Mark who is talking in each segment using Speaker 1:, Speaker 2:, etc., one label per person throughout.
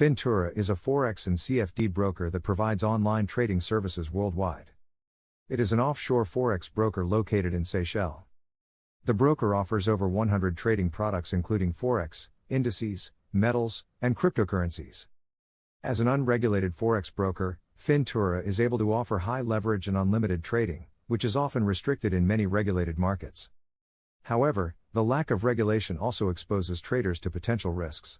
Speaker 1: Fyntura is a Forex and CFD broker that provides online trading services worldwide. It is an offshore Forex broker located in Seychelles. The broker offers over 100 trading products including Forex, indices, metals, and cryptocurrencies. As an unregulated Forex broker, Fyntura is able to offer high leverage and unlimited trading, which is often restricted in many regulated markets. However, the lack of regulation also exposes traders to potential risks.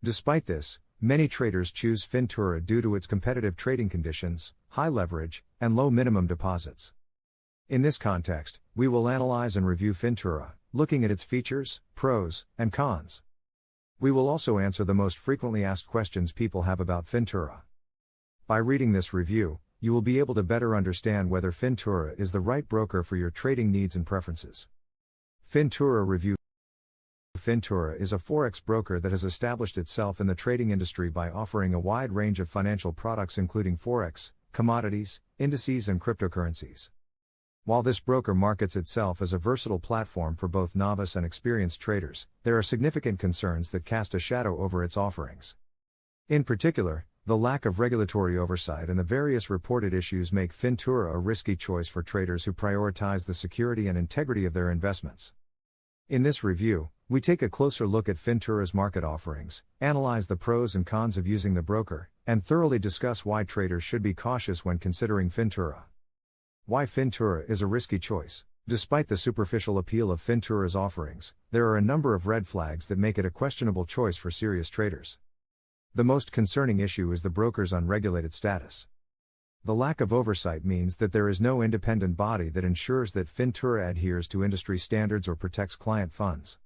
Speaker 1: Despite this, many traders choose Fyntura due to its competitive trading conditions, high leverage, and low minimum deposits. In this context, we will analyze and review Fyntura, looking at its features, pros, and cons. We will also answer the most frequently asked questions people have about Fyntura. By reading this review, you will be able to better understand whether Fyntura is the right broker for your trading needs and preferences. Fyntura Review. Fyntura is a Forex broker that has established itself in the trading industry by offering a wide range of financial products including Forex, commodities, indices and cryptocurrencies. While this broker markets itself as a versatile platform for both novice and experienced traders, there are significant concerns that cast a shadow over its offerings. In particular, the lack of regulatory oversight and the various reported issues make Fyntura a risky choice for traders who prioritize the security and integrity of their investments. In this review, we take a closer look at Fyntura's market offerings, analyze the pros and cons of using the broker, and thoroughly discuss why traders should be cautious when considering Fyntura. Why Fyntura is a risky choice. Despite the superficial appeal of Fyntura's offerings, there are a number of red flags that make it a questionable choice for serious traders. The most concerning issue is the broker's unregulated status. The lack of oversight means that there is no independent body that ensures that Fyntura adheres to industry standards or protects client funds.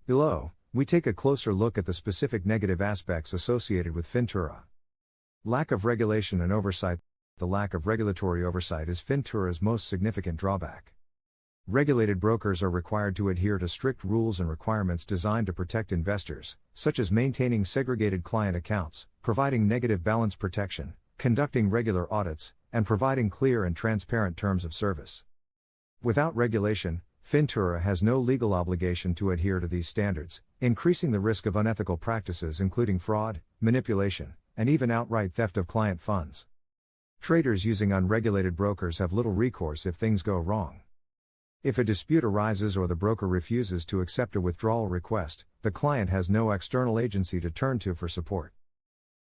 Speaker 1: Below, we take a closer look at the specific negative aspects associated with Fyntura. Lack of regulation and oversight. The lack of regulatory oversight is Fyntura's most significant drawback. Regulated brokers are required to adhere to strict rules and requirements designed to protect investors, such as maintaining segregated client accounts, providing negative balance protection, conducting regular audits, and providing clear and transparent terms of service. Without regulation, Fyntura has no legal obligation to adhere to these standards, increasing the risk of unethical practices including fraud, manipulation, and even outright theft of client funds. Traders using unregulated brokers have little recourse if things go wrong. If a dispute arises or the broker refuses to accept a withdrawal request, the client has no external agency to turn to for support.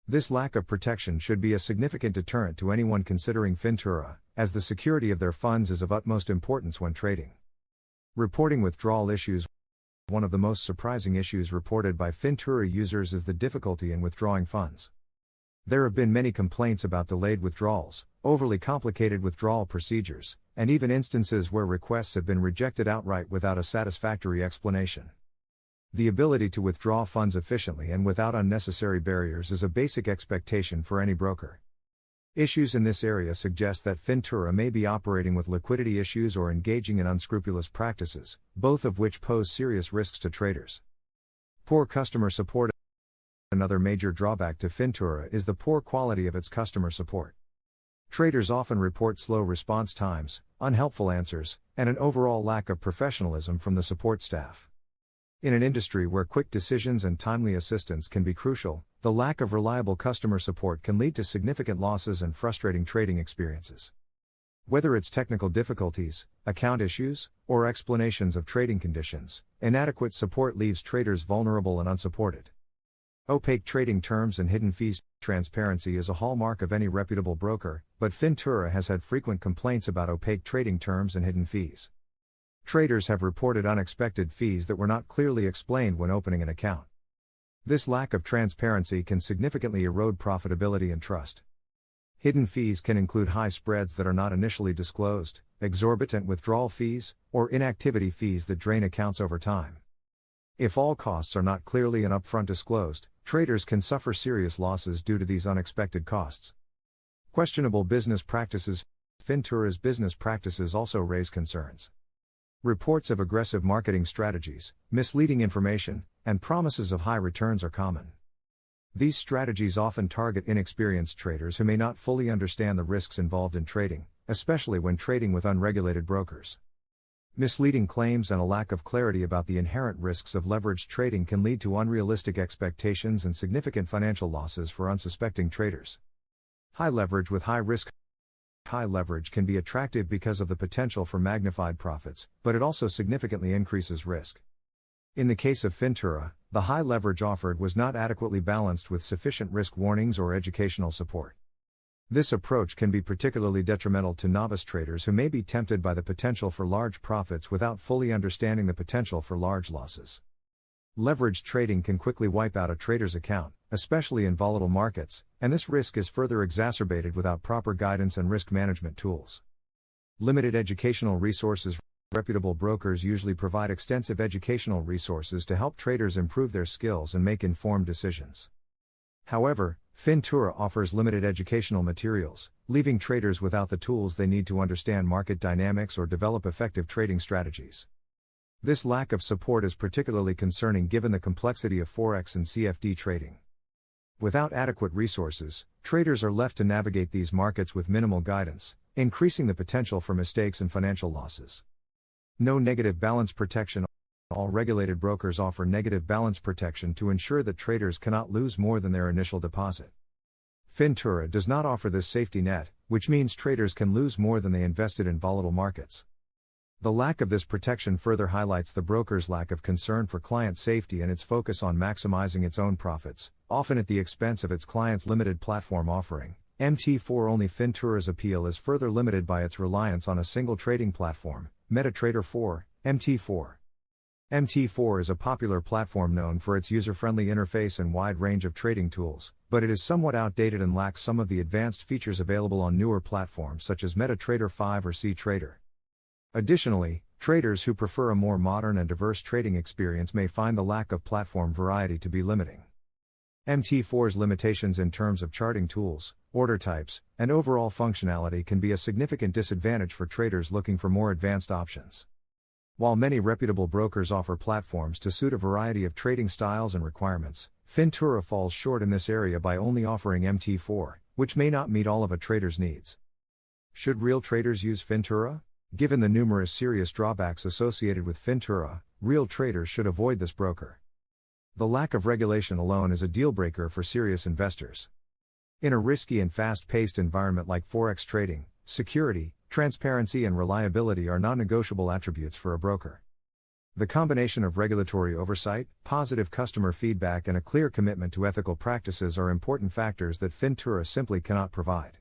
Speaker 1: This lack of protection should be a significant deterrent to anyone considering Fyntura, as the security of their funds is of utmost importance when trading. Reporting withdrawal issues. One of the most surprising issues reported by Fyntura users is the difficulty in withdrawing funds. There have been many complaints about delayed withdrawals, overly complicated withdrawal procedures, and even instances where requests have been rejected outright without a satisfactory explanation. The ability to withdraw funds efficiently and without unnecessary barriers is a basic expectation for any broker. Issues in this area suggest that Fyntura may be operating with liquidity issues or engaging in unscrupulous practices, both of which pose serious risks to traders. Poor customer support. Another major drawback to Fyntura is the poor quality of its customer support. Traders often report slow response times, unhelpful answers, and an overall lack of professionalism from the support staff. In an industry where quick decisions and timely assistance can be crucial, the lack of reliable customer support can lead to significant losses and frustrating trading experiences. Whether it's technical difficulties, account issues, or explanations of trading conditions, inadequate support leaves traders vulnerable and unsupported. Opaque trading terms and hidden fees. Transparency is a hallmark of any reputable broker, but Fyntura has had frequent complaints about opaque trading terms and hidden fees. Traders have reported unexpected fees that were not clearly explained when opening an account. This lack of transparency can significantly erode profitability and trust. Hidden fees can include high spreads that are not initially disclosed, exorbitant withdrawal fees, or inactivity fees that drain accounts over time. If all costs are not clearly and upfront disclosed, traders can suffer serious losses due to these unexpected costs. Questionable business practices. Fyntura's business practices also raise concerns. Reports of aggressive marketing strategies, misleading information, and promises of high returns are common. These strategies often target inexperienced traders who may not fully understand the risks involved in trading, especially when trading with unregulated brokers. Misleading claims and a lack of clarity about the inherent risks of leveraged trading can lead to unrealistic expectations and significant financial losses for unsuspecting traders. High leverage with high risk. High leverage can be attractive because of the potential for magnified profits, but it also significantly increases risk. In the case of Fyntura, the high leverage offered was not adequately balanced with sufficient risk warnings or educational support. This approach can be particularly detrimental to novice traders who may be tempted by the potential for large profits without fully understanding the potential for large losses. Leveraged trading can quickly wipe out a trader's account, especially in volatile markets, and this risk is further exacerbated without proper guidance and risk management tools. Limited educational resources. Reputable brokers usually provide extensive educational resources to help traders improve their skills and make informed decisions. However, Fyntura offers limited educational materials, leaving traders without the tools they need to understand market dynamics or develop effective trading strategies. This lack of support is particularly concerning given the complexity of Forex and CFD trading. Without adequate resources, traders are left to navigate these markets with minimal guidance, increasing the potential for mistakes and financial losses. No negative balance protection. All regulated brokers offer negative balance protection to ensure that traders cannot lose more than their initial deposit. Fyntura does not offer this safety net, which means traders can lose more than they invested in volatile markets. The lack of this protection further highlights the broker's lack of concern for client safety and its focus on maximizing its own profits, often at the expense of its client's limited platform offering. MT4 only. Fyntura's appeal is further limited by its reliance on a single trading platform, MetaTrader 4, MT4. MT4 is a popular platform known for its user-friendly interface and wide range of trading tools, but it is somewhat outdated and lacks some of the advanced features available on newer platforms such as MetaTrader 5 or CTrader. Additionally, traders who prefer a more modern and diverse trading experience may find the lack of platform variety to be limiting. MT4's limitations in terms of charting tools, order types, and overall functionality can be a significant disadvantage for traders looking for more advanced options. While many reputable brokers offer platforms to suit a variety of trading styles and requirements, Fyntura falls short in this area by only offering MT4, which may not meet all of a trader's needs. Should real traders use Fyntura? Given the numerous serious drawbacks associated with Fyntura, real traders should avoid this broker. The lack of regulation alone is a deal-breaker for serious investors. In a risky and fast-paced environment like Forex trading, security, transparency and reliability are non-negotiable attributes for a broker. The combination of regulatory oversight, positive customer feedback and a clear commitment to ethical practices are important factors that Fyntura simply cannot provide.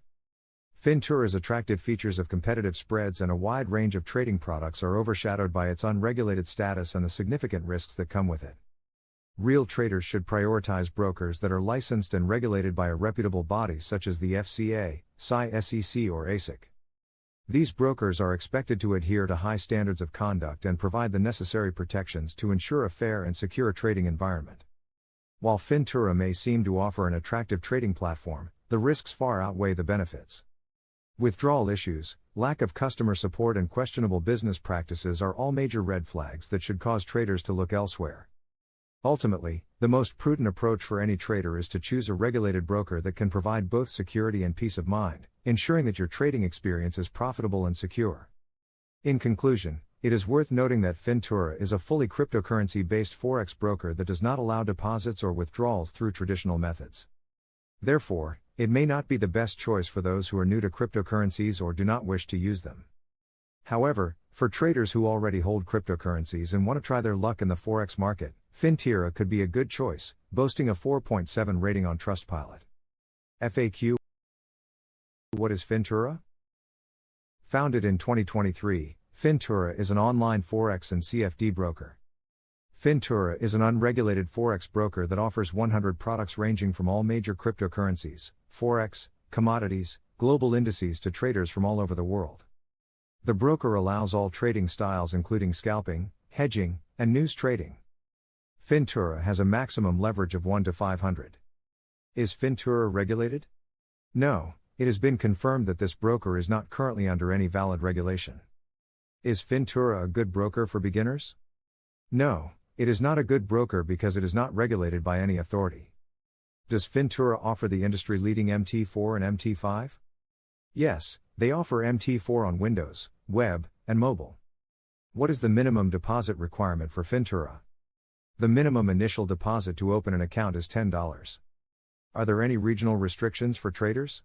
Speaker 1: Fyntura's attractive features of competitive spreads and a wide range of trading products are overshadowed by its unregulated status and the significant risks that come with it. Real traders should prioritize brokers that are licensed and regulated by a reputable body such as the FCA, SEC or ASIC. These brokers are expected to adhere to high standards of conduct and provide the necessary protections to ensure a fair and secure trading environment. While Fyntura may seem to offer an attractive trading platform, the risks far outweigh the benefits. Withdrawal issues, lack of customer support and questionable business practices are all major red flags that should cause traders to look elsewhere. Ultimately, the most prudent approach for any trader is to choose a regulated broker that can provide both security and peace of mind, ensuring that your trading experience is profitable and secure. In conclusion, it is worth noting that Fyntura is a fully cryptocurrency-based Forex broker that does not allow deposits or withdrawals through traditional methods. Therefore, it may not be the best choice for those who are new to cryptocurrencies or do not wish to use them. However, for traders who already hold cryptocurrencies and want to try their luck in the Forex market, Fyntura could be a good choice, boasting a 4.7 rating on Trustpilot. FAQ: What is Fyntura? Founded in 2023, Fyntura is an online Forex and CFD broker. Fyntura is an unregulated Forex broker that offers 100 products ranging from all major cryptocurrencies, Forex, commodities, global indices to traders from all over the world. The broker allows all trading styles including scalping, hedging, and news trading. Fyntura has a maximum leverage of 1 to 500. Is Fyntura regulated? No, it has been confirmed that this broker is not currently under any valid regulation. Is Fyntura a good broker for beginners? No, it is not a good broker because it is not regulated by any authority. Does Fyntura offer the industry-leading MT4 and MT5? Yes, they offer MT4 on Windows, web, and mobile. What is the minimum deposit requirement for Fyntura? The minimum initial deposit to open an account is $10. Are there any regional restrictions for traders?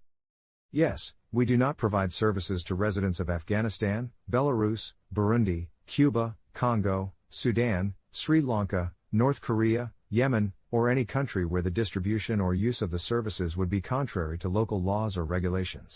Speaker 1: Yes, we do not provide services to residents of Afghanistan, Belarus, Burundi, Cuba, Congo, Sudan, Sri Lanka, North Korea, Yemen, or any country where the distribution or use of the services would be contrary to local laws or regulations.